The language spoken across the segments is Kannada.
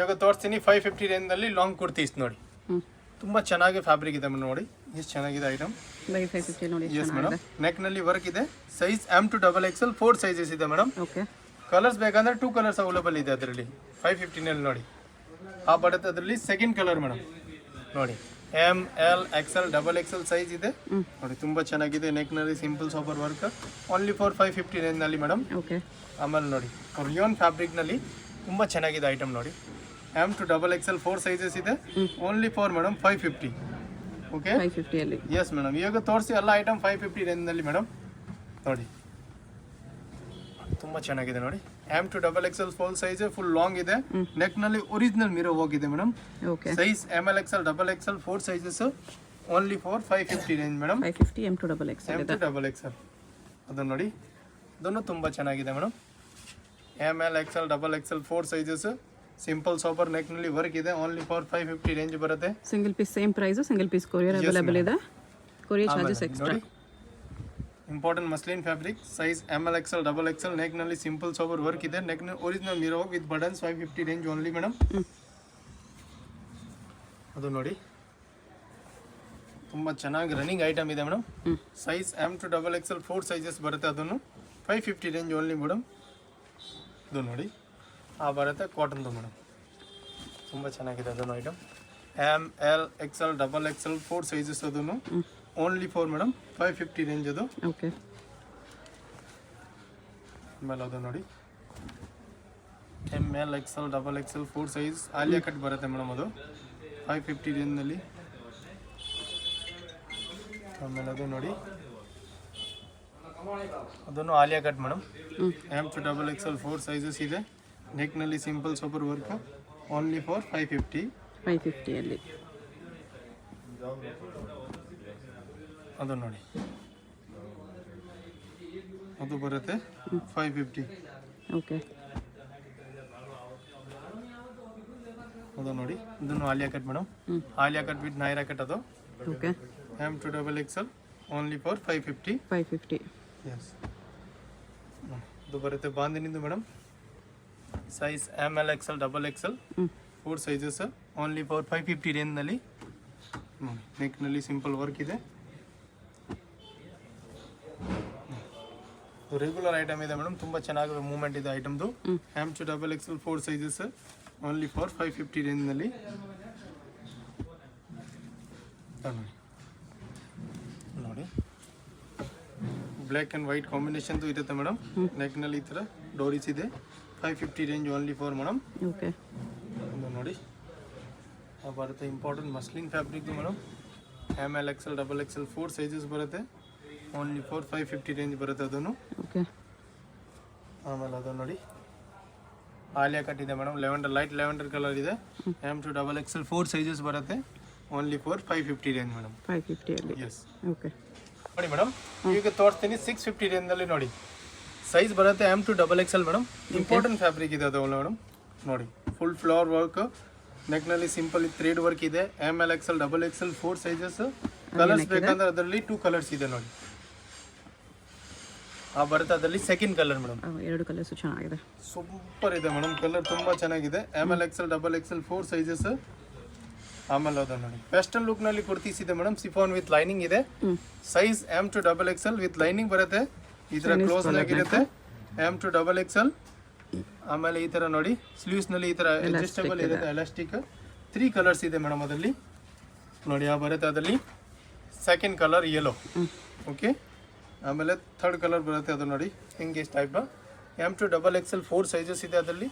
ಇವಾಗ ತೋರಿಸ್ತೀನಿ 550 ರೇಂಜ್ನಲ್ಲಿ ಲಾಂಗ್ ಕುರ್ತೀಸ್ ನೋಡಿ. ತುಂಬ ಚೆನ್ನಾಗಿ ಫ್ಯಾಬ್ರಿಕ್ ಇದೆ ನೋಡಿ, ಎಷ್ಟು ಚೆನ್ನಾಗಿದೆ ಐಟಮ್. ಬೈ 550 ನೋಡಿ. ಎಸ್ ಮೇಡಮ್, ನೆಕ್ನಲ್ಲಿ ವರ್ಕ್ ಇದೆ. ಸೈಜ್ M2XXL 4 ಸೈಜಸ್ ಇದೆ ಮೇಡಮ್. ಓಕೆ. ಕಲರ್ಸ್ ಬೇಕಂದ್ರೆ 2 ಕಲರ್ಸ್ ಅವೈಲೇಬಲ್ ಇದೆ ಅದರಲ್ಲಿ 550ನಲ್ಲಿ ನೋಡಿ. ಆ ಬರುತ್ತೆ ಅದರಲ್ಲಿ ಸೆಕೆಂಡ್ ಕಲರ್ ಮೇಡಮ್ ನೋಡಿ. ML XL XXL ಸೈಜ್ ಇದೆ ನೋಡಿ, ತುಂಬ ಚೆನ್ನಾಗಿದೆ. ನೆಕ್ನಲ್ಲಿ simple sober work, only for 550 ರೇಂಜ್ನಲ್ಲಿ ಮೇಡಮ್. ಓಕೆ. ಆಮೇಲೆ ನೋಡಿ ರಿಯಾನ್ ಫ್ಯಾಬ್ರಿಕ್ನಲ್ಲಿ ತುಂಬ ಚೆನ್ನಾಗಿದೆ ಐಟಮ್ ನೋಡಿ. M2XXL 4 ಸೈಜಸ್ ಇದೆ, ಓನ್ಲಿ ಫಾರ್ ಮೇಡಮ್ 550. ಓಕೆ, 550 ಅಲ್ಲಿ. ಎಸ್ ಮೇಡಮ್, ಇವಾಗ ತೋರಿಸಿ ಎಲ್ಲ ಐಟಮ್ 550 ರೇಂಜ್ನಲ್ಲಿ ಮೇಡಮ್ ನೋಡಿ. ತುಂಬ ಚೆನ್ನಾಗಿದೆ ನೋಡಿ. M2XXL 4 ಸೈಜ್ ಫುಲ್ ಲಾಂಗ್ ಇದೆ. ನೆಕ್ನಲ್ಲಿ ಒರಿಜಿನಲ್ ಮಿರೋ ಹೋಗಿದೆ madam. Okay. Size ML XL XXL 4 sizes, only for 550 range madam. 550 M2XXL. ಅದು ನೋಡಿ, ಅದನ್ನು ತುಂಬ ಚೆನ್ನಾಗಿದೆ madam. ML XL XXL 4 sizes, simple sober ನೆಕ್ನಲ್ಲಿ ವರ್ಕ್ ಇದೆ, ಓನ್ಲಿ ಫಾರ್ 550 ರೇಂಜ್ ಬರುತ್ತೆ. Single piece same price, single piece courier available ಇದೆ. Courier charges extra. Important muslin fabric, size ML XL XXL, ನೆಕ್ನಲ್ಲಿ ಸಿಂಪಲ್ ಸಾಪರ್ ವರ್ಕ್ ಇದೆ. ನೆಕ್ನ original mirror with buttons, 550 range only madam. ಅದು ನೋಡಿ, ತುಂಬ ಚೆನ್ನಾಗಿ ರನ್ನಿಂಗ್ ಐಟಮ್ ಇದೆ ಮೇಡಮ್. ಸೈಜ್ M2XXL 4 ಸೈಜಸ್ ಬರುತ್ತೆ, ಅದನ್ನು 550 ರೇಂಜ್ ಓನ್ಲಿ ಮೇಡಮ್. ಇದು ನೋಡಿ, ಆ ಬರುತ್ತೆ ಕಾಟನ್ದು ಮೇಡಮ್, ತುಂಬ ಚೆನ್ನಾಗಿದೆ ಅದನ್ನು item. ML XL XXL 4 sizes, ಅದನ್ನು ಓನ್ಲಿ ಫಾರ್ ಮೇಡಮ್ 550 ರೇಂಜ್ ಅದು. ಓಕೆ. ಆಮೇಲೆ ಅದು ನೋಡಿ ML XL XXL 4 size Alia cut ಬರುತ್ತೆ ಮೇಡಮ್, ಅದು 550 ರೇಂಜ್ನಲ್ಲಿ. ಆಮೇಲೆ ಅದು ನೋಡಿ, ಅದನ್ನು Alia cut madam. M2XXL 4 sizes ಇದೆ. ನೆಕ್ನಲ್ಲಿ simple super work, only for 550 ಅಲ್ಲಿ. ಅದು ನೋಡಿ, ಅದು ಬರುತ್ತೆ 550. ಓಕೆ. ಅದು ನೋಡಿ, ಇದನ್ನು Alia cut madam. Alia cut with Naira cut ಅದು. Okay. M2XXL only for 550. Yes, ಇದು ಬರುತ್ತೆ ಬಾಂದಿನಿಂದು madam. Size ML XL XXL 4 sizes, only for 550 ರೇಂಜ್ನಲ್ಲಿ. ನೆಕ್ನಲ್ಲಿ ಸಿಂಪಲ್ ವರ್ಕ್ ಇದೆ. ರೆಗ್ಯುಲರ್ ಐಟಮ್ ಇದೆ ಮೇಡಮ್, ತುಂಬ ಚೆನ್ನಾಗಿ ಮೂವ್ಮೆಂಟ್ ಇದೆ ಐಟಮ್ದು. M2XXL 4 ಸೈಜಸ್, ಓನ್ಲಿ ಫಾರ್ 550 ರೇಂಜ್ನಲ್ಲಿ. ನೋಡಿ, ಬ್ಲ್ಯಾಕ್ ಆ್ಯಂಡ್ ವೈಟ್ ಕಾಂಬಿನೇಷನ್ದು ಇರುತ್ತೆ ಮೇಡಮ್. ನೆಕ್ನಲ್ಲಿ ಈ ಥರ ಡೋರೀಸ್ ಇದೆ, 550 range only for madam. Okay. ನೋಡಿ, ಬರುತ್ತೆ ಇಂಪಾರ್ಟೆಂಟ್ ಮಸ್ಲಿನ್ ಫ್ಯಾಬ್ರಿಕ್ದು madam. ML XL XXL 4 sizes ಬರುತ್ತೆ, ಓನ್ಲಿ ಫಾರ್ 550 ರೇಂಜ್ ಬರುತ್ತೆ ಅದನ್ನು. ಓಕೆ. ಆಮೇಲೆ ಅದು ನೋಡಿ, ಆಲಿಯಾ ಕಟ್ ಇದೆ ಮೇಡಮ್, ಲೈಟ್ ಲೆವೆಂಡರ್ ಕಲರ್ ಇದೆ. M2XXL 4 ಸೈಜಸ್ ಬರುತ್ತೆ, ಓನ್ಲಿ ಫಾರ್ 550 ರೇಂಜ್ ಮೇಡಮ್. 550 ಅಲ್ಲಿ. ಎಸ್. ಓಕೆ. ನೋಡಿ ಮೇಡಮ್, ಈಗ ತೋರಿಸ್ತೀನಿ 650 ರೇಂಜಲ್ಲಿ ನೋಡಿ. ಸೈಜ್ ಬರುತ್ತೆ M2XXL ಮೇಡಮ್. ಇಂಪಾರ್ಟೆಂಟ್ ಫ್ಯಾಬ್ರಿಕ್ ಇದೆ ಅದು ಮೇಡಮ್. ನೋಡಿ, ಫುಲ್ ಫ್ಲವರ್ ವರ್ಕ್, ನೆಕ್ನಲ್ಲಿ ಸಿಂಪಲ್ ಥ್ರೆಡ್ ವರ್ಕ್ ಇದೆ. ML XL XXL 4 sizes. Colours ಬೇಕಂದ್ರೆ ಅದರಲ್ಲಿ 2 ಕಲರ್ಸ್ ಇದೆ ನೋಡಿ. ಆ ಬರುತ್ತೆ ಅದರಲ್ಲಿ ಸೆಕೆಂಡ್ ಕಲರ್ ಮೇಡಮ್. 2 ಕಲರ್ಸ್ ಚೆನ್ನಾಗಿದೆ, ಸೂಪರ್ ಇದೆ ಮೇಡಮ್, ಕಲರ್ ತುಂಬ ಚೆನ್ನಾಗಿದೆ. ML XL XXL 4 sizes. ಆಮೇಲೆ ಅದು ನೋಡಿ, ವೆಸ್ಟರ್ನ್ ಲುಕ್ನಲ್ಲಿ ಕುರ್ತೀಸ್ ಇದೆ ಮೇಡಮ್, ಸಿಫಾನ್ ವಿತ್ ಲೈನಿಂಗ್ ಇದೆ. ಸೈಜ್ M2XXL ವಿತ್ ಲೈನಿಂಗ್ ಬರುತ್ತೆ, ಈ ಥರ ಕ್ಲೋಸ್ ಆಗಿರುತ್ತೆ. M2XXL. ಆಮೇಲೆ ಈ ಥರ ನೋಡಿ, ಸ್ಲೀವ್ಸ್ನಲ್ಲಿ ಈ ಥರ ಅಡ್ಜಸ್ಟಬಲ್ ಇರುತ್ತೆ, ಎಲಾಸ್ಟಿಕ್. 3 ಕಲರ್ಸ್ ಇದೆ ಮೇಡಮ್ ಅದರಲ್ಲಿ ನೋಡಿ. ಆ ಬರುತ್ತೆ ಅದರಲ್ಲಿ ಸೆಕೆಂಡ್ ಕಲರ್ ಯೆಲ್ಲೋ. ಓಕೆ. ಆಮೇಲೆ ಥರ್ಡ್ ಕಲರ್ ಬರುತ್ತೆ, ಅದು ನೋಡಿ ಹಿಂಗೆ ಟೈಪ್. M2XXL 4 ಸೈಜಸ್ ಇದೆ ಅದರಲ್ಲಿ,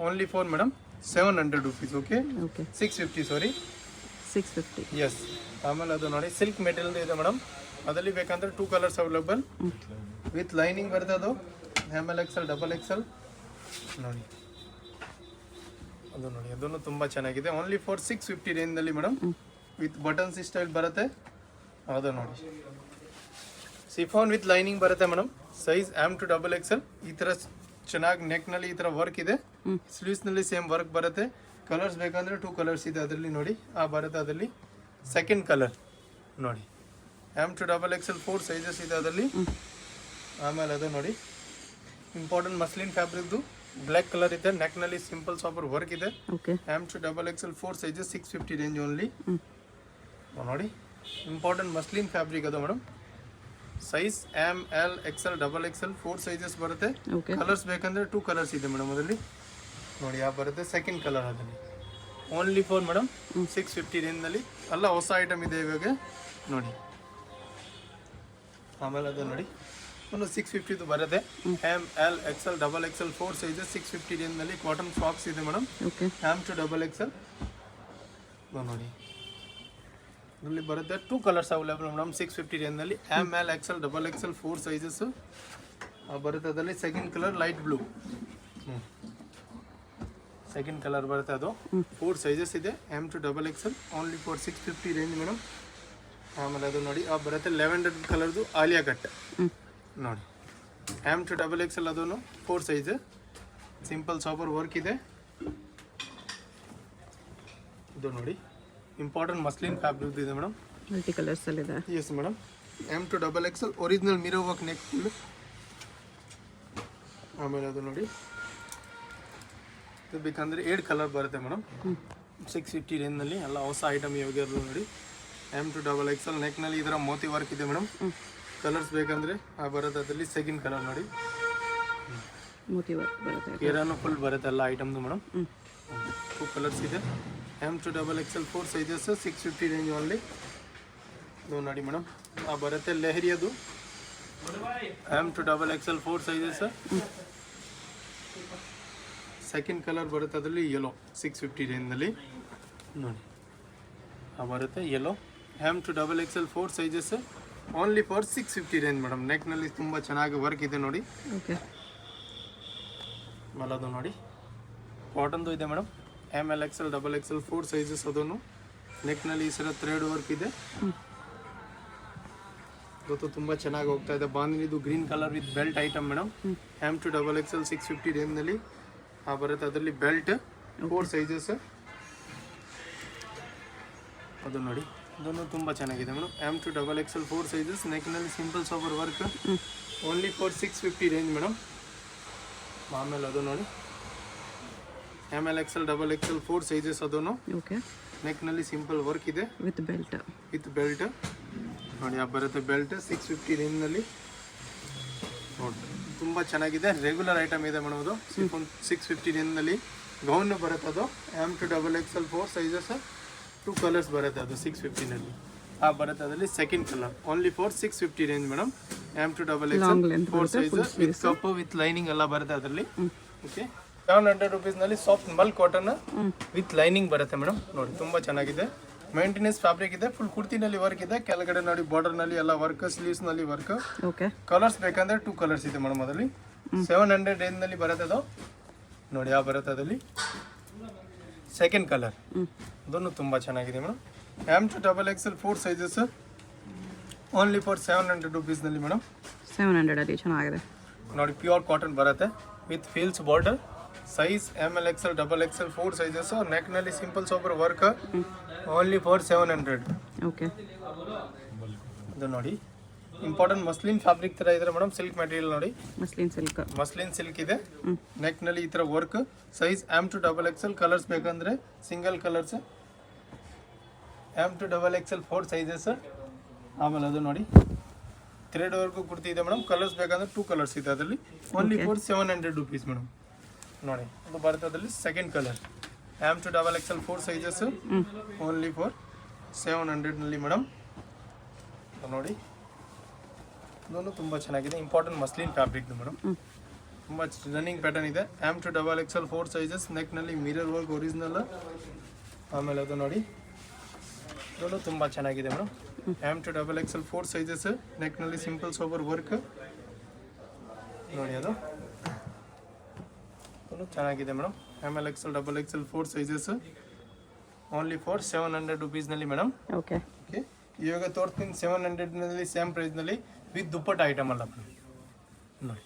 only for madam 700 rupees. Okay. 650 sorry, 650. Yes. ಆಮೇಲೆ ಅದು ನೋಡಿ, ಸಿಲ್ಕ್ ಮೆಟೀರಿಯಲ್ ಇದೆ ಮೇಡಮ್, ಅದರಲ್ಲಿ ಬೇಕಂದ್ರೆ 2 ಕಲರ್ಸ್ ಅವೈಲೇಬಲ್ ವಿತ್ ಲೈನಿಂಗ್ ಬರುತ್ತೆ. ಅದು ML XL XXL ನೋಡಿ. ಅದು ನೋಡಿ, ಅದನ್ನು ತುಂಬ ಚೆನ್ನಾಗಿದೆ, ಓನ್ಲಿ ಫಾರ್ 650 ರೇಂಜ್ನಲ್ಲಿ ಮೇಡಮ್. ವಿತ್ ಬಟನ್ಸ್ ಸ್ಟೈಲ್ ಬರುತ್ತೆ. ಅದು ನೋಡಿ, ಸಿಫಾನ್ ವಿತ್ ಲೈನಿಂಗ್ ಬರುತ್ತೆ ಮೇಡಮ್. Size M2XXL. ಈ ಥರ ಚೆನ್ನಾಗಿ ನೆಕ್ನಲ್ಲಿ ಈ ಥರ ವರ್ಕ್ ಇದೆ. ಸ್ಲೀವ್ಸ್ನಲ್ಲಿ ಸೇಮ್ ವರ್ಕ್ ಬರುತ್ತೆ. ಕಲರ್ಸ್ ಬೇಕಂದ್ರೆ 2 ಕಲರ್ಸ್ ಇದೆ ಅದರಲ್ಲಿ ನೋಡಿ. ಆ ಬರುತ್ತೆ ಅದರಲ್ಲಿ ಸೆಕೆಂಡ್ ಕಲರ್ ನೋಡಿ. M2XXL 4 ಸೈಜಸ್ ಇದೆ ಅದರಲ್ಲಿ. ಆಮೇಲೆ ಅದು ನೋಡಿ, ಇಂಪಾರ್ಟೆಂಟ್ ಮಸ್ಲಿನ್ ಫ್ಯಾಬ್ರಿಕ್ದು ಬ್ಲ್ಯಾಕ್ ಕಲರ್ ಇದೆ, ನೆಕ್ನಲ್ಲಿ ಸಿಂಪಲ್ ಸಾಪರ್ ವರ್ಕ್ ಇದೆ. Okay M to double XL 4 sizes 650 range only. ನೋಡಿ ಇಂಪಾರ್ಟೆಂಟ್ ಮಸ್ಲಿನ್ ಫ್ಯಾಬ್ರಿಕ್ ಅದು madam. Size M L XL double XL 4 sizes ಬರುತ್ತೆ. ಓಕೆ ಕಲರ್ಸ್ ಬೇಕಂದ್ರೆ 2 ಕಲರ್ಸ್ ಇದೆ ಮೇಡಮ್ ಅದರಲ್ಲಿ. ನೋಡಿ ಯಾವ ಬರುತ್ತೆ ಸೆಕೆಂಡ್ ಕಲರ್ ಅದರಲ್ಲಿ. ಓನ್ಲಿ ಫಾರ್ ಮೇಡಮ್ 650 ರೇಂಜ್ನಲ್ಲಿ ಎಲ್ಲ ಹೊಸ ಐಟಮ್ ಇದೆ ಇವಾಗ ನೋಡಿ. ಆಮೇಲೆ ಅದು ನೋಡಿ ಒಂದು 650 ಬರುತ್ತೆ. M L XL double XL 4 sizes 650 ರೇಂಜ್ನಲ್ಲಿ ಕಾಟನ್ ಫ್ರಾಕ್ಸ್ ಇದೆ madam. Okay M to double XL ನೋಡಿ ಇದರಲ್ಲಿ ಬರುತ್ತೆ 2 ಕಲರ್ಸ್ ಅವೈಲೇಬಲ್ ಮೇಡಮ್ 650 ರೇಂಜ್ನಲ್ಲಿ. M L XL double XL 4 sizes ಬರುತ್ತೆ. ಅದರಲ್ಲಿ second colour light blue, second colour ಬರುತ್ತೆ ಅದು. 4 ಸೈಜಸ್ ಇದೆ. M to double XL only for 650 range madam. ಆಮೇಲೆ ಅದು ನೋಡಿ ಬರುತ್ತೆ ಲೆವೆಂಡರ್ ಕಲರ್ದು ಆಲಿಯಾ ಕಟ್ ನೋಡಿ. ಎಮ್ ಟು ಡಬಲ್ ಎಕ್ಸೆಲ್ ಅದನ್ನು 4 ಸೈಜ್ ಸಿಂಪಲ್ ಸಾಪರ್ ವರ್ಕ್ ಇದೆ. ಇದು ನೋಡಿ ಇಂಪಾರ್ಟೆಂಟ್ ಮಸ್ಲಿನ್ ಫ್ಯಾಬ್ರಿಕ್ ಇದೆ ಮೇಡಮ್. ಮಲ್ಟಿ ಕಲರ್ಸ್ ಅಲ್ಲಿ ಇದೆ. Yes madam. M to double XL original mirror work neck full. ಆಮೇಲೆ ಅದು ನೋಡಿ ಇದು ಬೇಕಂದ್ರೆ 8 ಕಲರ್ ಬರುತ್ತೆ ಮೇಡಮ್ 650 ರೇಂಜ್ನಲ್ಲಿ. ಎಲ್ಲ ಹೊಸ ಐಟಮ್ ಇವಾಗ ನೋಡಿ. ಎಮ್ ಟು ಡಬಲ್ ಎಕ್ಸೆಲ್ ನೆಕ್ನಲ್ಲಿ ಇದರ ಮೋತಿ ವರ್ಕ್ ಇದೆ ಮೇಡಮ್. ಕಲರ್ಸ್ ಬೇಕಂದ್ರೆ ಬರುತ್ತೆ ಅದರಲ್ಲಿ ಸೆಕೆಂಡ್ ಕಲರ್ ನೋಡಿ. ಮೋತಿ ವರ್ಕ್ ಬರುತ್ತೆ. ಕೇರಾನು ಫುಲ್ ಬರುತ್ತೆ ಎಲ್ಲ ಐಟಮ್ದು ಮೇಡಮ್. 2 ಕಲರ್ಸ್ ಇದೆ. M to double XL 4 sizes 650 range only. ಇದು ನೋಡಿ ಮೇಡಮ್ ಬರುತ್ತೆ ಲೆಹರಿ ಅದು. M to double XL 4 sizes second colour ಬರುತ್ತೆ ಅದರಲ್ಲಿ ಯೆಲ್ಲೋ 650 ರೇಂಜ್ನಲ್ಲಿ ನೋಡಿ ಬರುತ್ತೆ yellow. M to double XL 4 sizes only for 650 range madam. ನೆಕ್ನಲ್ಲಿ ತುಂಬ ಚೆನ್ನಾಗಿ ವರ್ಕ್ ಇದೆ ನೋಡಿ. ಓಕೆ ಮಲದು ನೋಡಿ ಕಾಟನ್ದು ಇದೆ madam. M L XL double XL 4 sizes ಅದನ್ನು. ನೆಕ್ನಲ್ಲಿ ಈ ಸಲ ಥ್ರೆಡ್ ವರ್ಕ್ ಇದೆ. ಇವತ್ತು ತುಂಬ ಚೆನ್ನಾಗಿ ಹೋಗ್ತಾ ಇದೆ. ಬಾಂದಿನಿದು green colour with belt item madam. M to double XL 650 ರೇಂಜ್ನಲ್ಲಿ ಬರುತ್ತೆ ಅದರಲ್ಲಿ ಬೆಲ್ಟ್ 4 ಸೈಜಸ್ ಅದು ನೋಡಿ. ಇದನ್ನು ತುಂಬ ಚೆನ್ನಾಗಿದೆ madam. M to double XL 4 sizes ನೆಕ್ನಲ್ಲಿ simple ಸಾಪರ್ work only for 650 range madam. ಆಮೇಲೆ ಅದು ನೋಡಿ M L XL double XL 4 sizes ಅದನ್ನು. ಓಕೆ ನೆಕ್ನಲ್ಲಿ ಸಿಂಪಲ್ ವರ್ಕ್ ಇದೆ ವಿತ್ ಬೆಲ್ಟ್. ನೋಡಿ ಬರುತ್ತೆ ಬೆಲ್ಟ್ 650 ರೇಂಜ್ನಲ್ಲಿ ನೋಡಿ. ತುಂಬ ಚೆನ್ನಾಗಿದೆ. ರೆಗ್ಯುಲರ್ ಐಟಮ್ ಇದೆ ಮೇಡಮ್ ಅದು 650 ರೇಂಜ್ನಲ್ಲಿ. ಗೌನ್ ಬರುತ್ತೆ ಅದು. M to double XL 4 sizes 2 colours ಬರುತ್ತೆ ಅದು 650ನಲ್ಲಿ ಬರುತ್ತೆ ಅದರಲ್ಲಿ second colour only for 650 range madam. M to double XL 4 sizes with cup with lining ಎಲ್ಲ ಬರುತ್ತೆ ಅದರಲ್ಲಿ. ಓಕೆ 700 ರುಪೀಸ್ನಲ್ಲಿ soft mul cotton with lining ಬರುತ್ತೆ ಮೇಡಮ್. ನೋಡಿ ತುಂಬ ಚೆನ್ನಾಗಿದೆ. ಮೇಂಟೆನೆನ್ಸ್ ಫ್ಯಾಬ್ರಿಕ್ ಇದೆ. ಫುಲ್ ಕುರ್ತಿನಲ್ಲಿ ವರ್ಕ್ ಇದೆ. ಕೆಳಗಡೆ ನೋಡಿ ಬಾರ್ಡರ್ನಲ್ಲಿ ಎಲ್ಲ ವರ್ಕ್, ಸ್ಲೀವ್ಸ್ನಲ್ಲಿ ವರ್ಕ್. ಓಕೆ ಕಲರ್ಸ್ ಬೇಕಂದ್ರೆ 2 ಕಲರ್ಸ್ ಇದೆ ಮೇಡಮ್ ಅದರಲ್ಲಿ. 700 ರೇಂಜ್ನಲ್ಲಿ ಬರುತ್ತೆ ಅದು ನೋಡಿ. ಬರುತ್ತೆ ಅದರಲ್ಲಿ ಸೆಕೆಂಡ್ ಕಲರ್ ಅದನ್ನು ತುಂಬ ಚೆನ್ನಾಗಿದೆ madam. M to double XL 4 sizes only for 700 ರುಪೀಸ್ನಲ್ಲಿ ಮೇಡಮ್. 700 ಅಲ್ಲಿ ಚೆನ್ನಾಗಿದೆ ನೋಡಿ. ಪ್ಯೂರ್ ಕಾಟನ್ ಬರುತ್ತೆ with frills border. Size M L XL double XL 4 sizes. ನೆಕ್ನಲ್ಲಿ simple ಸಾಪರ್ work only for 700. Okay ಇದು ನೋಡಿ ಇಂಪಾರ್ಟೆಂಟ್ ಮಸ್ಲಿನ್ ಫ್ಯಾಬ್ರಿಕ್ ಥರ ಇದೆ ಮೇಡಮ್. ಸಿಲ್ಕ್ ಮೆಟೀರಿಯಲ್ ನೋಡಿ. ಮಸ್ಲಿನ್ ಸಿಲ್ಕ್ ಇದೆ. ನೆಕ್ನಲ್ಲಿ ಈ ಥರ work. Size M to double XL. Colours ಬೇಕಂದ್ರೆ single colours. M to double XL 4 sizes. ಆಮೇಲೆ ಅದು ನೋಡಿ ಥ್ರೆಡ್ ವರ್ಕು ಕುರ್ತಿ ಇದೆ ಮೇಡಮ್. ಕಲರ್ಸ್ ಬೇಕಂದ್ರೆ 2 ಕಲರ್ಸ್ ಇದೆ ಅದರಲ್ಲಿ ಓನ್ಲಿ ಫಾರ್ 700 ರುಪೀಸ್ ಮೇಡಮ್. ನೋಡಿ ಅದು ಬರುತ್ತೆ ಅದರಲ್ಲಿ second colour. M to double XL 4 sizes only for 700ನಲ್ಲಿ ಮೇಡಮ್. ನೋಡಿ ಇದೊಂದು ತುಂಬ ಚೆನ್ನಾಗಿದೆ. Important muslin fabric madam. ತುಂಬ ರನ್ನಿಂಗ್ ಪ್ಯಾಟರ್ನ್ ಇದೆ. M to double XL 4 sizes ನೆಕ್ನಲ್ಲಿ ಮಿರರ್ ವರ್ಕ್ ಒರಿಜಿನಲ್. ಆಮೇಲೆ ಅದು ನೋಡಿ ಇದೊಂದು ತುಂಬ ಚೆನ್ನಾಗಿದೆ madam. M to double XL 4 sizes ನೆಕ್ನಲ್ಲಿ ಸಿಂಪಲ್ ಸೋಬರ್ ವರ್ಕ್ ನೋಡಿ. ಅದು ಚೆನ್ನಾಗಿದೆ madam. M L XL double XL 4 sizes only for 700 ರುಪೀಸ್ನಲ್ಲಿ ಮೇಡಮ್. ಓಕೆ ಓಕೆ ಇವಾಗ ತೋರಿಸ್ತೀನಿ 700ನಲ್ಲಿ ಸೇಮ್ ಪ್ರೈಸ್ನಲ್ಲಿ ವಿತ್ ದುಪ್ಪಟ್ಟ ಐಟಮ್ ಅಲ್ಲ ನೋಡಿ.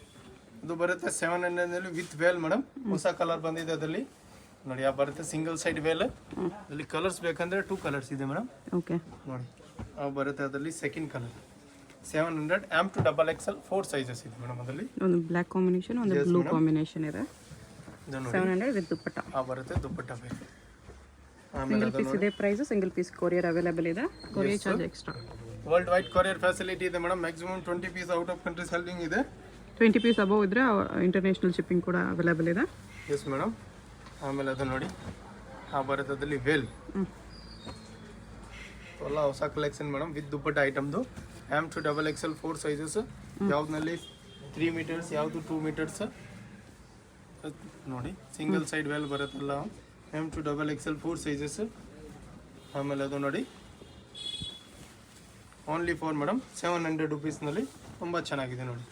ಇದು ಬರುತ್ತೆ 700ನಲ್ಲಿ ವಿತ್ ವೇಲ್ ಮೇಡಮ್. ಹೊಸ ಕಲರ್ ಬಂದಿದೆ ಅದರಲ್ಲಿ ನೋಡಿ. ಬರುತ್ತೆ ಸಿಂಗಲ್ ಸೈಡ್ ವೇಲ್. ಅದರಲ್ಲಿ ಕಲರ್ಸ್ ಬೇಕಂದ್ರೆ 2 ಕಲರ್ಸ್ ಇದೆ ಮೇಡಮ್. ಓಕೆ ನೋಡಿ ಬರುತ್ತೆ ಅದರಲ್ಲಿ second colour. 700 M to double XL 4 sizes ಇದೆ ಮೇಡಮ್. ಅದರಲ್ಲಿ ಒಂದು ಬ್ಲ್ಯಾಕ್ ಕಾಂಬಿನೇಷನ್, ಒಂದು ಬ್ಲೂ ಕಾಂಬಿನೇಷನ್ ಇದೆ. ಇದು ನೋಡಿ 700 ವಿತ್ ದುಪ್ಪಟ್ಟ. ಬರುತ್ತೆ ದುಪ್ಪಟ್ಟ ಬೇಕು. ಸಿಂಗಲ್ ಪೀಸ್ ಇದೆ price, single piece courier available ಇದೆ, courier charge extra. World wide courier facility ಇದೆ madam. Maximum 20 piece out of country selling ಇದೆ. 20 ಪೀಸ್ ಅಬೌವ್ ಇದ್ರೆ ಇಂಟರ್ನ್ಯಾಷನಲ್ ಶಿಪ್ಪಿಂಗ್ ಕೂಡ ಅವೈಲೇಬಲ್ ಇದೆ. Yes madam. ಆಮೇಲೆ ಅದು ನೋಡಿ ಭಾರತದಲ್ಲಿ ವೇಲ್ ಎಲ್ಲ ಹೊಸ ಕಲೆಕ್ಷನ್ ಮೇಡಮ್ ವಿತ್ ದುಪ್ಪಟ್ಟ ಐಟಮ್ದು. M to XXL 4 sizes. ಯಾವ್ದ್ರಲ್ಲಿ 3 ಮೀಟರ್ಸ್, ಯಾವುದು 2 ಮೀಟರ್ಸ್ ನೋಡಿ. ಸಿಂಗಲ್ ಸೈಡ್ ವೇಲ್ ಬರುತ್ತಲ್ಲ, M to XXL 4 ಸೈಜಸ್. ಆಮೇಲೆ ಅದು ನೋಡಿ ಓನ್ಲಿ ಫಾರ್ ಮೇಡಮ್ 700 ರುಪೀಸ್ನಲ್ಲಿ ತುಂಬ ಚೆನ್ನಾಗಿದೆ ನೋಡಿ.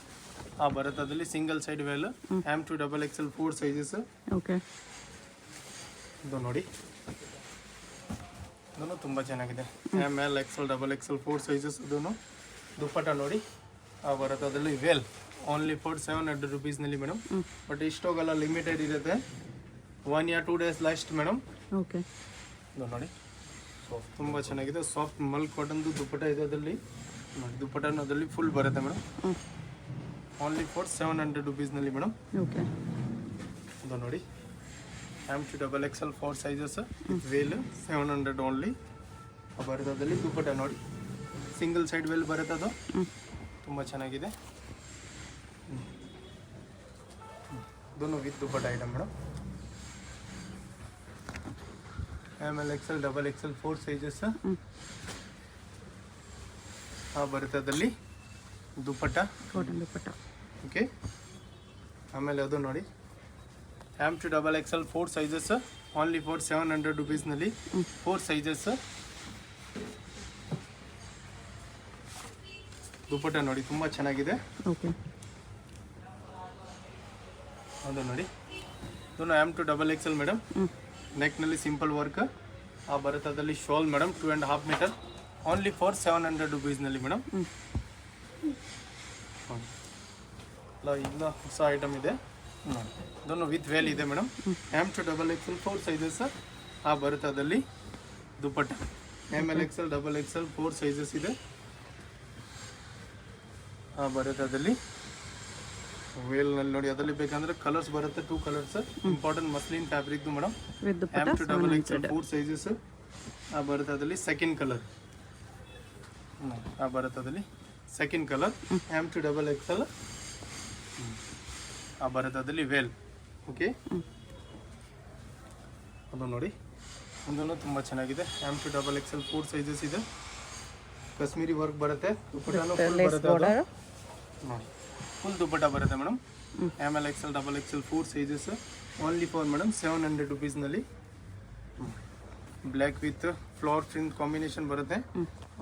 ಭಾರತದಲ್ಲಿ single side veil M to XXL 4 sizes. Okay, ಇದು ನೋಡಿ ಇದನ್ನು ತುಂಬ ಚೆನ್ನಾಗಿದೆ. ML XL XXL 4 sizes. ಅದನ್ನು ದುಪ್ಪಟ್ಟ ನೋಡಿ. ಭಾರತದಲ್ಲಿ ವೇಲ್ ಓನ್ಲಿ ಫಾರ್ 700 ರುಪೀಸ್ನಲ್ಲಿ ಮೇಡಮ್. ಬಟ್ ಇಷ್ಟೋಗೆಲ್ಲ ಲಿಮಿಟೆಡ್ ಇರುತ್ತೆ, 1 or 2 days last madam. Okay, ಇದು ನೋಡಿ ತುಂಬ ಚೆನ್ನಾಗಿದೆ. ಸಾಫ್ಟ್ ಮಲ್ ಕಾಟನ್ದು ದುಪ್ಪಟ್ಟ ಇದೆ ಅದರಲ್ಲಿ ನೋಡಿ. ದುಪ್ಪಟ್ಟನು ಅದರಲ್ಲಿ ಫುಲ್ ಬರುತ್ತೆ ಮೇಡಮ್. ಓನ್ಲಿ ಫಾರ್ 700 ರುಪೀಸ್ನಲ್ಲಿ ಮೇಡಮ್. ಓಕೆ, ಇದು ನೋಡಿ M to XXL 4 sizes with veil 700 only. ಭಾರತದಲ್ಲಿ ದುಪ್ಪಟ್ಟ ನೋಡಿ. ಸಿಂಗಲ್ ಸೈಡ್ ವೇಲ್ ಬರುತ್ತೆ ಅದು, ತುಂಬ ಚೆನ್ನಾಗಿದೆ. ಇದನ್ನು with dupatta item madam. ML XL XXL 4 sizes. ಭಾರತದಲ್ಲಿ ದುಪ್ಪಟ್ಟ ಕಾಟನ್ ದುಪ್ಪಟ್ಟ. ಓಕೆ. ಆಮೇಲೆ ಅದು ನೋಡಿ M to XXL 4 sizes only for 700 ರುಪೀಸ್ನಲ್ಲಿ 4 ಸೈಜಸ್. ದುಪ್ಪಟ್ಟ ನೋಡಿ ತುಂಬ ಚೆನ್ನಾಗಿದೆ. ಓಕೆ, ಅದು ನೋಡಿ ಇದನ್ನು M to XXL ಮೇಡಮ್. ನೆಕ್ನಲ್ಲಿ ಸಿಂಪಲ್ ವರ್ಕ್. ಭಾರತದಲ್ಲಿ shawl madam 2.5 metre only for 700 ರುಪೀಸ್ನಲ್ಲಿ ಮೇಡಮ್. ಇಲ್ಲ ಹೊಸ ಐಟಮ್ ಇದೆ. ಇದನ್ನು ವಿತ್ ವೇಲ್ ಇದೆ madam. M to XXL 4 sizes. ಭಾರತದಲ್ಲಿ dupatta ML XL XXL 4 sizes ಇದೆ. ಭಾರತದಲ್ಲಿ ವೇಲ್ನಲ್ಲಿ ನೋಡಿ. ಅದರಲ್ಲಿ ಬೇಕಂದ್ರೆ ಕಲರ್ಸ್ ಬರುತ್ತೆ, 2 ಕಲರ್ಸ್. ಇಂಪಾರ್ಟೆಂಟ್ ಮಸ್ಲಿನ್ ಫ್ಯಾಬ್ರಿಕ್ದು madam. With dupatta M to XXL 4 sizes. ಭಾರತದಲ್ಲಿ ಸೆಕೆಂಡ್ ಕಲರ್. ಭಾರತದಲ್ಲಿ second colour M to XXL. ಭಾರತದಲ್ಲಿ ವೇಲ್. ಓಕೆ, ಅದು ನೋಡಿ ಇದನ್ನು ತುಂಬ ಚೆನ್ನಾಗಿದೆ. M to XXL 4 ಸೈಜಸ್ ಇದೆ. ಕಾಶ್ಮೀರಿ ವರ್ಕ್ ಬರುತ್ತೆ. ದುಪ್ಪಟ್ಟನೂ ಫುಲ್ ಬರುತ್ತೆ ಅದು ನೋಡಿ. ಫುಲ್ ದುಪ್ಪಟ್ಟ ಬರುತ್ತೆ madam. ML XL XXL 4 sizes only for madam 700 ರುಪೀಸ್ನಲ್ಲಿ. Black with flower print combination ಬರುತ್ತೆ.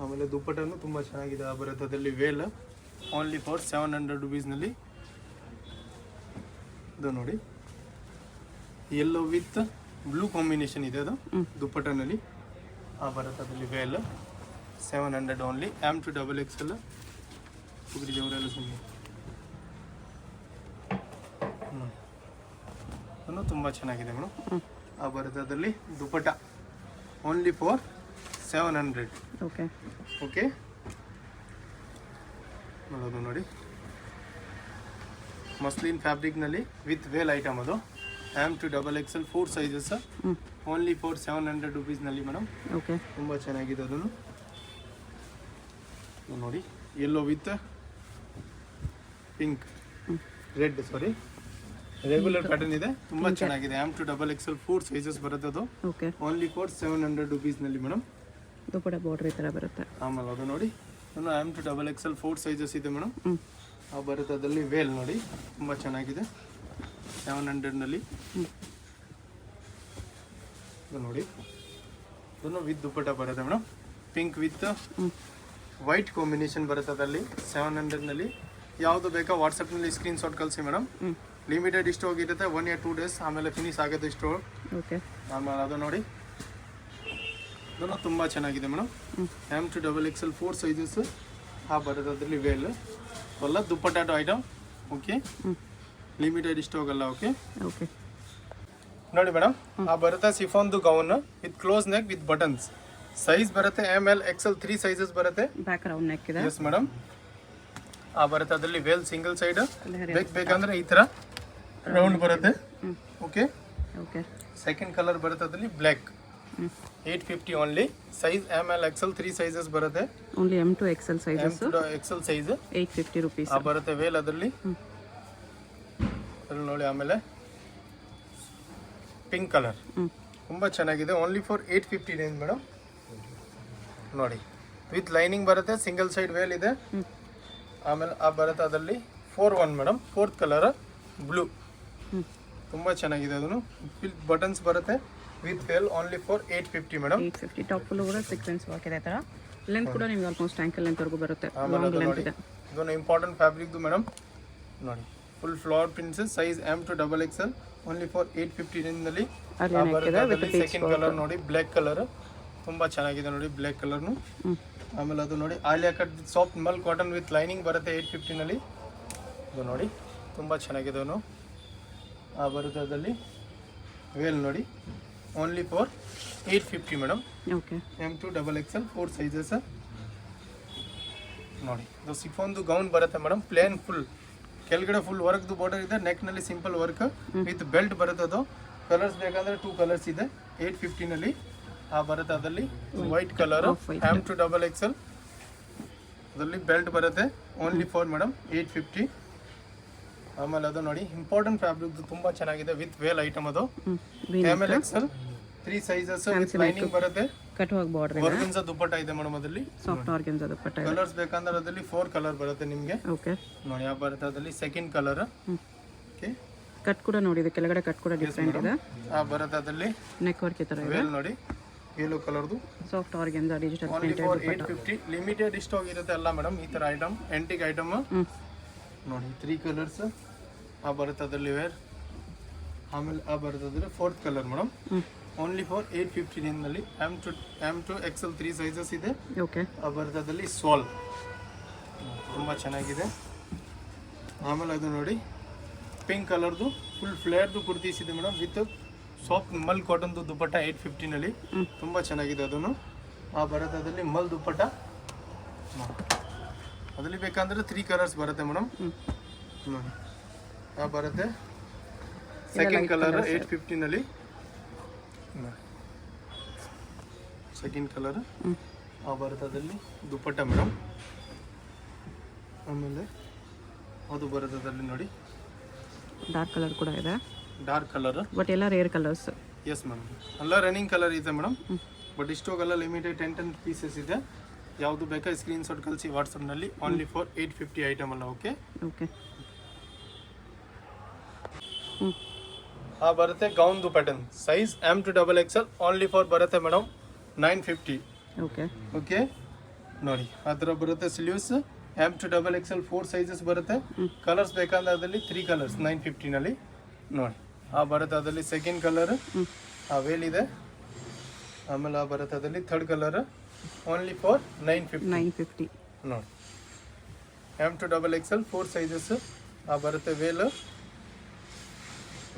ಆಮೇಲೆ ದುಪ್ಪಟ್ಟನೂ ತುಂಬ ಚೆನ್ನಾಗಿದೆ. ಭಾರತದಲ್ಲಿ ವೇಲ್ ಓನ್ಲಿ ಫಾರ್ 700 ರುಪೀಸ್ನಲ್ಲಿ. ಇದು ನೋಡಿ ಯೆಲ್ಲೋ ವಿತ್ ಬ್ಲೂ ಕಾಂಬಿನೇಷನ್ ಇದೆ ಅದು ದುಪ್ಪಟ್ಟನಲ್ಲಿ. ಭಾರತದಲ್ಲಿ veil 700 only. M to XXL ಹುಡುಗರಿ ಜವರೆಲ್ಲ ಸುಮ್ಮನೆ ಅದನ್ನು ತುಂಬ ಚೆನ್ನಾಗಿದೆ ಮೇಡಮ್. ಭಾರತದಲ್ಲಿ dupatta only for 700. Okay, okay, ನೋಡೋದು ನೋಡಿ ಮಸ್ಲಿನ್ ಫ್ಯಾಬ್ರಿಕ್ನಲ್ಲಿ ವಿತ್ ವೇಲ್ ಐಟಮ್ ಅದು. M to XXL 4 sizes only for 700 ರುಪೀಸ್ನಲ್ಲಿ ಮೇಡಮ್. ಓಕೆ, ತುಂಬ ಚೆನ್ನಾಗಿದೆ. ಅದನ್ನು ನೋಡಿ yellow with pink red regular pattern ಇದೆ. ತುಂಬ ಚೆನ್ನಾಗಿದೆ. M to XXL 4 ಸೈಜಸ್ ಬರುತ್ತೆ ಅದು. ಓಕೆ, ಓನ್ಲಿ ಫಾರ್ 700 ರುಪೀಸ್ನಲ್ಲಿ ಮೇಡಮ್. ದುಪ್ಪಟ್ಟ ಬಾರ್ಡರ್ ಈ ಥರ ಬರುತ್ತೆ. ಆಮೇಲೆ ಅದು ನೋಡಿ ಇನ್ನು M to XXL 4 ಸೈಜಸ್ ಇದೆ ಮೇಡಮ್. ಭಾರತದಲ್ಲಿ ವೇಲ್ ನೋಡಿ ತುಂಬ ಚೆನ್ನಾಗಿದೆ. 700ನಲ್ಲಿ ನೋಡಿ. ಇದನ್ನು ವಿತ್ ದುಪ್ಪಟ್ಟ ಬರುತ್ತೆ madam. Pink with white combination ಬರುತ್ತೆ ಅದರಲ್ಲಿ 700ನಲ್ಲಿ. ಯಾವುದು ಬೇಕಾ ವಾಟ್ಸಪ್ನಲ್ಲಿ ಸ್ಕ್ರೀನ್ಶಾಟ್ ಕಳಿಸಿ ಮೇಡಮ್. ಲಿಮಿಟೆಡ್ ಇಷ್ಟು ಹೋಗಿರುತ್ತೆ, 1 or 2 days ಆಮೇಲೆ ಫಿನಿಶ್ ಆಗುತ್ತೆ ಇಷ್ಟು. ಓಕೆ, ಆಮೇಲೆ ಅದು ನೋಡಿ ಇದನ್ನು ತುಂಬ ಚೆನ್ನಾಗಿದೆ madam. M to XXL 4 sizes. ಭಾರತದಲ್ಲಿ ವೇಲ್ ಎಲ್ಲ ದುಪ್ಪಟ್ಟಾಟೋ ಐಟಮ್. ಓಕೆ, ಲಿಮಿಟೆಡ್ ಇಷ್ಟು ಹೋಗಲ್ಲ. ಓಕೆ, ಓಕೆ, ನೋಡಿ ಮೇಡಮ್ ಬರುತ್ತೆ ಸಿಫಾನ್ದು gown with close neck with buttons. Size ಬರುತ್ತೆ ML XL 3 ಸೈಜಸ್ ಬರುತ್ತೆ. ಬ್ಯಾಕ್ ರೌಂಡ್ ನೆಕ್ ಇದೆ. Yes madam. ಬರುತ್ತೆ ಅದರಲ್ಲಿ ವೇಲ್ ಸಿಂಗಲ್ ಸೈಡ್ ಬೇಕಂದ್ರೆ ಈ ಥರ ರೌಂಡ್ ಬರುತ್ತೆ. ಓಕೆ ಓಕೆ ಸೆಕೆಂಡ್ ಕಲರ್ ಬರುತ್ತೆ ಅದರಲ್ಲಿ black 850 only size M L XL 3 sizes ಬರುತ್ತೆ only M to XL sizes XL size 850 rupees ಬರುತ್ತೆ ವೇಲ್ ಅದರಲ್ಲಿ ನೋಡಿ. ಆಮೇಲೆ ಪಿಂಕ್ ಕಲರ್ ತುಂಬ ಚೆನ್ನಾಗಿದೆ ಓನ್ಲಿ ಫಾರ್ 850 ರೇಂಜ್ ಮೇಡಮ್ ನೋಡಿ. ವಿತ್ ಲೈನಿಂಗ್ ಬರುತ್ತೆ ಸಿಂಗಲ್ ಸೈಡ್ ವೇಲ್ ಇದೆ. ಆಮೇಲೆ ಬರುತ್ತೆ ಅದರಲ್ಲಿ 4-1 ಮೇಡಮ್ 4th ಕಲರ್ ಬ್ಲೂ ತುಂಬ ಚೆನ್ನಾಗಿದೆ. ಅದನ್ನು ಬಟನ್ಸ್ ಬರುತ್ತೆ with veil only for 850 madam 850 top full ಕೂಡ ಸೀಕ್ವೆನ್ಸ್ ವರ್ಕ್ ಇದೆ ಥರ ಲೆಂತ್ ಕೂಡ ನಿಮ್ಗೆ ಆಲ್ಮೋಸ್ಟ್ ಆಂಕಲ್ ಲೆಂತ್ ವರೆಗೂ ಬರುತ್ತೆ. ಆಮೇಲೆ ಅದು ನೋಡಿ ಇದೊಂದು ಇಂಪಾರ್ಟೆಂಟ್ ಫ್ಯಾಬ್ರಿಕ್ದು ಮೇಡಮ್ ನೋಡಿ. Full flower prints size M to XXL only for 850 ರೇಂಜ್ನಲ್ಲಿ ಬರುತ್ತೆ. ಸೆಕೆಂಡ್ ಕಲರ್ ನೋಡಿ ಬ್ಲ್ಯಾಕ್ ಕಲರ್ ತುಂಬ ಚೆನ್ನಾಗಿದೆ ನೋಡಿ ಬ್ಲ್ಯಾಕ್ ಕಲರ್ನು. ಆಮೇಲೆ ಅದು ನೋಡಿ Alia cut soft mul cotton with lining ಬರುತ್ತೆ 850ನಲ್ಲಿ. ಇದು ನೋಡಿ ತುಂಬ ಚೆನ್ನಾಗಿದೆ ಅವನು ಬರುತ್ತೆ ಅದರಲ್ಲಿ ವೇಲ್ ನೋಡಿ only for 850 madam okay M to XXL 4 sizes ನೋಡಿ. ಇದು ಸಿಫೋನ್ದು ಗೌನ್ ಬರುತ್ತೆ ಮೇಡಮ್ ಪ್ಲೇನ್ ಫುಲ್ ಕೆಳಗಡೆ ಫುಲ್ ವರ್ಕ್ದು ಬಾರ್ಡರ್ ಇದೆ. ನೆಕ್ನಲ್ಲಿ ಸಿಂಪಲ್ ವರ್ಕ್ ವಿತ್ ಬೆಲ್ಟ್ ಬರುತ್ತೆ. ಅದು ಕಲರ್ಸ್ ಬೇಕಂದ್ರೆ 2 ಕಲರ್ಸ್ ಇದೆ 850ನಲ್ಲಿ ಬರುತ್ತೆ. ಅದರಲ್ಲಿ white colour M to XXL ಅದರಲ್ಲಿ ಬೆಲ್ಟ್ ಬರುತ್ತೆ ಓನ್ಲಿ ಫಾರ್ ಮೇಡಮ್ 850. ಆಮೇಲೆ ಅದು ನೋಡಿ ಇಂಪಾರ್ಟೆಂಟ್ ಫ್ಯಾಬ್ರಿಕ್ ತುಂಬ ಚೆನ್ನಾಗಿದೆ ವಿತ್ ವೇಲ್ ಐಟಮ್. ಅದು ML XL 3 sizes with lining ಬರುತ್ತೆ. Cut work border organza dupatta ಇದೆ ಮೇಡಮ್ ಅದರಲ್ಲಿ. ಸಾಫ್ಟ್ ಆರ್ಗನ್ಸಾ ದುಪ್ಪಟ್ಟ ಇದೆ. ಕಲರ್ಸ್ ಬೇಕಂದ್ರೆ ಅದರಲ್ಲಿ 4 ಕಲರ್ ಬರುತ್ತೆ ನಿಮಗೆ. ಓಕೆ ನೋಡಿ ಬರುತ್ತೆ ಅದರಲ್ಲಿ ಸೆಕೆಂಡ್ ಕಲರ್. ಓಕೆ ಕಟ್ ಕೂಡ ನೋಡಿ ಇದು ಕೆಳಗಡೆ ಕಟ್ ಕೂಡ ಡಿಫರೆಂಟ್ ಇದೆ. ಬರುತ್ತೆ ಅದರಲ್ಲಿ ನೆಕ್ ವರ್ಕ್ ಈ ಥರ ಇದೆ. ವೇಲ್ ನೋಡಿ ಯೆಲ್ಲೋ ಕಲರ್ದು soft organza digital only for 850 limited stock ಇರುತ್ತೆ ಅಲ್ಲ ಮೇಡಮ್ ಈ ಥರ ಐಟಮ್ ಎಂಟಿಕ್ ಐಟಮ್ ನೋಡಿ. 3 ಕಲರ್ಸ್ ಬರುತ್ತೆ ಅದರಲ್ಲಿ ವೇರ್. ಆಮೇಲೆ ಬರುತ್ತೆ ಅದರಲ್ಲಿ 4th colour madam only for 850 ರೇಂಜ್ನಲ್ಲಿ ಎಮ್ ಟು XL 3 ಸೈಜಸ್ ಇದೆ. ಓಕೆ ಬರುತ್ತೆ ಅದರಲ್ಲಿ ಸಾಲ್ ತುಂಬ ಚೆನ್ನಾಗಿದೆ. ಆಮೇಲೆ ಅದು ನೋಡಿ ಪಿಂಕ್ ಕಲರ್ದು ಫುಲ್ ಫ್ಲೇರ್ದು ಕುರ್ತೀಸ್ ಇದೆ ಮೇಡಮ್ ವಿತ್ ಸಾಫ್ಟ್ ಮಲ್ ಕಾಟನ್ದು ದುಪ್ಪಟ್ಟ 850ನಲ್ಲಿ ತುಂಬ ಚೆನ್ನಾಗಿದೆ. ಅದನ್ನು ಬರುತ್ತೆ ಅದರಲ್ಲಿ ಮಲ್ ದುಪ್ಪಟ್ಟ ಅದರಲ್ಲಿ ಬೇಕಂದ್ರೆ 3 ಕಲರ್ಸ್ ಬರುತ್ತೆ ಮೇಡಮ್ ನೋಡಿ. ಬರುತ್ತೆ ಸೆಕೆಂಡ್ ಕಲರ್ 850ನಲ್ಲಿ ಸೆಕೆಂಡ್ ಕಲರ್ ಬರುತ್ತೆ ಅದರಲ್ಲಿ ದುಪ್ಪಟ್ಟ ಮೇಡಮ್. ಆಮೇಲೆ ಅದು ಬರುತ್ತೆ ಅದರಲ್ಲಿ ನೋಡಿ ಡಾರ್ಕ್ ಕಲರ್ ಕೂಡ ಇದೆ. ಡಾರ್ಕ್ ಕಲರ್ ಬಟ್ ಎಲ್ಲ ರೇರ್ ಕಲರ್ಸ್. ಎಸ್ ಮೇಡಮ್ ಎಲ್ಲ ರನ್ನಿಂಗ್ ಕಲರ್ ಇದೆ ಮೇಡಮ್. ಬಟ್ ಇಷ್ಟೋಗೆಲ್ಲ ಲಿಮಿಟೆಡ್ 10 ಪೀಸಸ್ ಇದೆ. ಯಾವುದು ಬೇಕಾ ಸ್ಕ್ರೀನ್ಶಾಟ್ ಕಳಿಸಿ ವಾಟ್ಸಪ್ನಲ್ಲಿ ಓನ್ಲಿ ಫಾರ್ 850 ಐಟಮ್ ಅಲ್ಲ. ಓಕೆ ಓಕೆ ಬರುತ್ತೆ ಗೌನ್ದು pattern size M to XXL only for ಬರುತ್ತೆ ಮೇಡಮ್ 950. ಓಕೆ ಓಕೆ ನೋಡಿ ಅದರ ಬರುತ್ತೆ sleeves M to XXL 4 sizes ಬರುತ್ತೆ. ಕಲರ್ಸ್ ಬೇಕಂದ್ರೆ ಅದರಲ್ಲಿ 3 ಕಲರ್ಸ್ 950ನಲ್ಲಿ ನೋಡಿ. ಬರುತ್ತೆ ಅದರಲ್ಲಿ ಸೆಕೆಂಡ್ ಕಲರ್ ವೇಲ್ ಇದೆ. ಆಮೇಲೆ ಬರುತ್ತೆ ಅದರಲ್ಲಿ 3rd ಕಲರ್ ಓನ್ಲಿ ಫಾರ್ 950 ನೋಡಿ. ಎಮ್ ಟು XXL 4 ಸೈಜಸ್ ಬರುತ್ತೆ ವೇಲ್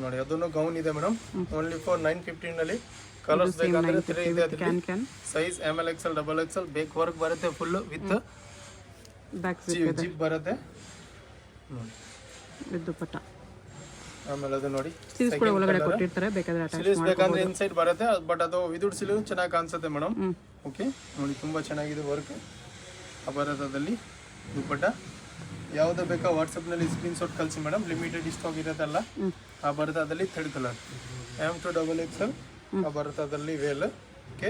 ನೋಡಿ. ಅದನ್ನು ಗೌನ್ ಇದೆ ಮೇಡಮ್ ಓನ್ಲಿ ಫಾರ್ 950ನಲ್ಲಿ. ಕಲರ್ಸ್ ಬೇಕಂದ್ರೆ 3 ಇದೆ ಅದರಲ್ಲಿ. ಸೈಜ್ ML XL XXL ಬೇಕ್ ವರ್ಕ್ ಬರುತ್ತೆ ಫುಲ್ ವಿತ್ ಬ್ಯಾಕ್ ಜಿಪ್ ಬರುತ್ತೆ ವಿತ್ ದುಪ್ಪಟ್ಟ. ಆಮೇಲೆ ಅದು ನೋಡಿ ಸ್ಲೀವ್ಸ್ ಕೂಡ ಒಳಗಡೆ ಕೊಟ್ಟಿರ್ತಾರೆ ಬೇಕಾದ್ರೆ ಅಟ್ಯಾಚ್ ಸ್ಲೀವ್ಸ್ ಬೇಕಂದ್ರೆ ಇನ್ಸೈಡ್ ಬರುತ್ತೆ. ಬಟ್ ಅದು ವಿದೌಟ್ ಸ್ಲೀವ್ ಚೆನ್ನಾಗಿ ಕಾಣಿಸುತ್ತೆ ಮೇಡಮ್. ಓಕೆ ನೋಡಿ ತುಂಬ ಚೆನ್ನಾಗಿದೆ ವರ್ಕ್ ಬರುತ್ತೆ ಅದರಲ್ಲಿ ದುಪ್ಪಟ್ಟ. ಯಾವುದು ಬೇಕಾ ವಾಟ್ಸಪ್ನಲ್ಲಿ ಸ್ಕ್ರೀನ್ಶಾಟ್ ಕಳಿಸಿ ಮೇಡಮ್. ಲಿಮಿಟೆಡ್ ಸ್ಟಾಕ್ ಇರೋದಲ್ಲ. ಬರುತ್ತೆ ಅದರಲ್ಲಿ 3rd colour M to XXL ಬರುತ್ತೆ ಅದರಲ್ಲಿ veil. Okay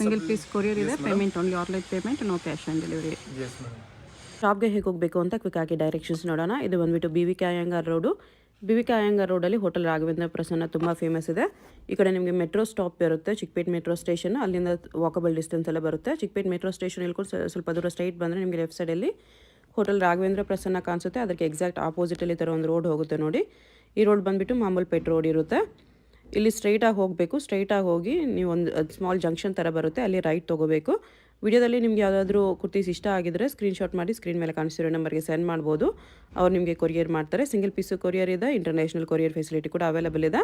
single piece courier ಇದೆ. Payment only online payment, no cash on delivery. Yes madam. ಶಾಪ್ಗೆ ಹೇಗೆ ಹೋಗಬೇಕು ಅಂತ ಕ್ವಿಕ್ ಆಗಿ ಡೈರೆಕ್ಷನ್ಸ್ ನೋಡೋಣ. ಇದು ಬಂದುಬಿಟ್ಟು BVK Iyengar road. BVK Iyengar ರೋಡಲ್ಲಿ ಹೋಟೆಲ್ ರಾಘವೇಂದ್ರ ಪ್ರಸನ್ನ ತುಂಬ ಫೇಮಸ್ ಇದೆ. ಈ ಕಡೆ ನಿಮಗೆ ಮೆಟ್ರೋ ಸ್ಟಾಪ್ ಇರುತ್ತೆ, ಚಿಕ್ಕಪೇಟ್ ಮೆಟ್ರೋ ಸ್ಟೇಷನ್. ಅಲ್ಲಿಂದ ವಾಕಬಲ್ ಡಿಸ್ಟೆನ್ಸ್ ಎಲ್ಲ ಬರುತ್ತೆ. ಚಿಕ್ಕಪೇಟ್ ಮೆಟ್ರೋ ಸ್ಟೇಷನ್ ಇಳ್ಕೊಂಡು ಸ್ವಲ್ಪ ದೂರ ಸ್ಟ್ರೈಟ್ ಬಂದರೆ ನಿಮಗೆ ಲೆಫ್ಟ್ ಸೈಡಲ್ಲಿ ಹೋಟೆಲ್ ರಾಘವೇಂದ್ರ ಪ್ರಸನ್ನ ಕಾಣಿಸುತ್ತೆ. ಅದಕ್ಕೆ ಎಕ್ಸಾಕ್ಟ್ ಆಪೋಸಿಟಲ್ಲಿ ಥರ ಒಂದು ರೋಡ್ ಹೋಗುತ್ತೆ ನೋಡಿ. ಈ ರೋಡ್ ಬಂದುಬಿಟ್ಟು ಮಾಮೂಲ್ ಪೇಟ್ ರೋಡ್ ಇರುತ್ತೆ. ಇಲ್ಲಿ ಸ್ಟ್ರೈಟಾಗಿ ಹೋಗಬೇಕು. ಸ್ಟ್ರೈಟಾಗಿ ಹೋಗಿ ನೀವು ಒಂದು ಸ್ಮಾಲ್ ಜಂಕ್ಷನ್ ಥರ ಬರುತ್ತೆ, ಅಲ್ಲಿ ರೈಟ್ ತೊಗೋಬೇಕು. ವಿಡಿಯೋದಲ್ಲಿ ನಿಮ್ಗೆ ಯಾವುದಾದ್ರೂ ಕುರ್ತೀಸ್ ಇಷ್ಟ ಆಗಿದ್ರೆ ಸ್ಕ್ರೀನ್ಶಾಟ್ ಮಾಡಿ ಸ್ಕ್ರೀನ್ ಮೇಲೆ ಕಾಣಿಸ್ತಿರೋ ನಂಬರ್ಗೆ ಸೆಂಡ್ ಮಾಡ್ಬೋದು. ಅವ್ರು ನಿಮಗೆ ಕೊರಿಯರ್ ಮಾಡ್ತಾರೆ. ಸಿಂಗಲ್ ಪೀಸು ಕೊರಿಯರ್ ಇದೆ, ಇಂಟರ್ನ್ಯಾಷನಲ್ ಕೊರಿಯರ್ ಫೆಸಿಲಿಟಿ ಕೂಡ ಅವೈಲೇಬಲ್ ಇದೆ.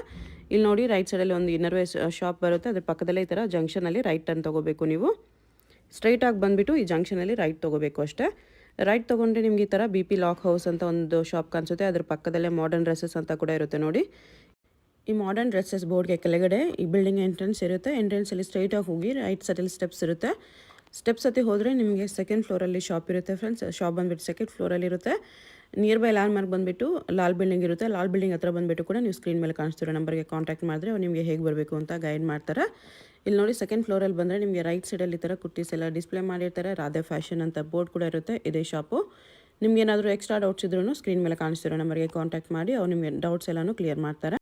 ಇಲ್ಲಿ ನೋಡಿ ರೈಟ್ ಸೈಡಲ್ಲಿ ಒಂದು ಇನ್ನರ್ವೇರ್ ಶಾಪ್ ಬರುತ್ತೆ. ಅದ್ರ ಪಕ್ಕದಲ್ಲೇ ಈ ಥರ ಜಂಕ್ಷನಲ್ಲಿ ರೈಟ್ ಟರ್ನ್ ತೊಗೋಬೇಕು. ನೀವು ಸ್ಟ್ರೈಟಾಗಿ ಬಂದುಬಿಟ್ಟು ಈ ಜಂಕ್ಷನಲ್ಲಿ ರೈಟ್ ತೊಗೋಬೇಕು ಅಷ್ಟೇ. ರೈಟ್ ತೊಗೊಂಡ್ರೆ ನಿಮ್ಗೆ ಈ ಥರ BP ಲಾಕ್ ಹೌಸ್ ಅಂತ ಒಂದು ಶಾಪ್ ಕಾಣಿಸುತ್ತೆ. ಅದ್ರ ಪಕ್ಕದಲ್ಲೇ ಮಾಡರ್ನ್ ಡ್ರೆಸ್ಸಸ್ ಅಂತ ಕೂಡ ಇರುತ್ತೆ ನೋಡಿ. ಈ ಮಾಡರ್ನ್ ಡ್ರೆಸ್ಸಸ್ ಬೋರ್ಡ್ಗೆ ಕೆಳಗಡೆ ಈ ಬಿಲ್ಡಿಂಗ್ ಎಂಟ್ರೆನ್ಸ್ ಇರುತ್ತೆ. ಎಂಟ್ರೆನ್ಸಲ್ಲಿ ಸ್ಟ್ರೈಟ್ ಆಗಿ ಹೋಗಿ ರೈಟ್ ಸೈಡಲ್ಲಿ ಸ್ಟೆಪ್ಸ್ ಇರುತ್ತೆ. ಸ್ಟೆಪ್ಸ್ ಹತ್ತಿ ಹೋದರೆ ನಿಮಗೆ ಸೆಕೆಂಡ್ ಫ್ಲೋರಲ್ಲಿ ಶಾಪ್ ಇರುತ್ತೆ ಫ್ರೆಂಡ್ಸ್. ಶಾಪ್ ಬಂದುಬಿಟ್ಟು ಸೆಕೆಂಡ್ ಫ್ಲೋರಲ್ಲಿ ಇರುತ್ತೆ. ನಿಯರ್ ಬೈ ಲ್ಯಾಂಡ್ ಮಾರ್ಕ್ ಬಂದುಬಿಟ್ಟು ಲಾಲ್ ಬಿಲ್ಡಿಂಗ್ ಇರುತ್ತೆ. ಲಾಲ್ ಬಿಲ್ಡಿಂಗ್ ಹತ್ರ ಬಂದುಬಿಟ್ಟು ಕೂಡ ನೀವು ಸ್ಕ್ರೀನ್ ಮೇಲೆ ಕಾಣಿಸ್ತಿರೋ ನಂಬರ್ಗೆ ಕಾಂಟ್ಯಾಕ್ಟ್ ಮಾಡಿದ್ರೆ ಅವ್ರು ನಿಮಗೆ ಹೇಗೆ ಬರಬೇಕು ಅಂತ ಗೈಡ್ ಮಾಡ್ತಾರೆ. ಇಲ್ಲಿ ನೋಡಿ ಸೆಕೆಂಡ್ ಫ್ಲೋರಲ್ಲಿ ಬಂದರೆ ನಿಮಗೆ ರೈಟ್ ಸೈಡಲ್ಲಿ ಈ ಥರ ಕುರ್ತೀಸ್ ಎಲ್ಲ ಡಿಸ್ಪ್ಲೇ ಮಾಡಿರ್ತಾರೆ. ರಾಧೆ ಫ್ಯಾಷನ್ ಅಂತ ಬೋರ್ಡ್ ಕೂಡ ಇರುತ್ತೆ. ಇದೇ ಶಾಪು. ನಿಮ್ಗೆ ಏನಾದರೂ ಎಕ್ಸ್ಟ್ರಾ ಡೌಟ್ಸ್ ಇದ್ರೂ ಸ್ಕ್ರೀನ್ ಮೇಲೆ ಕಾಣಿಸ್ತಿರೋ ನಂಬರ್ಗೆ ಕಾಂಟ್ಯಾಕ್ಟ್ ಮಾಡಿ ಅವ್ರು ನಿಮಗೆ ಡೌಟ್ಸ್ ಎಲ್ಲನೂ ಕ್ಲಿಯರ್ ಮಾಡ್ತಾರೆ.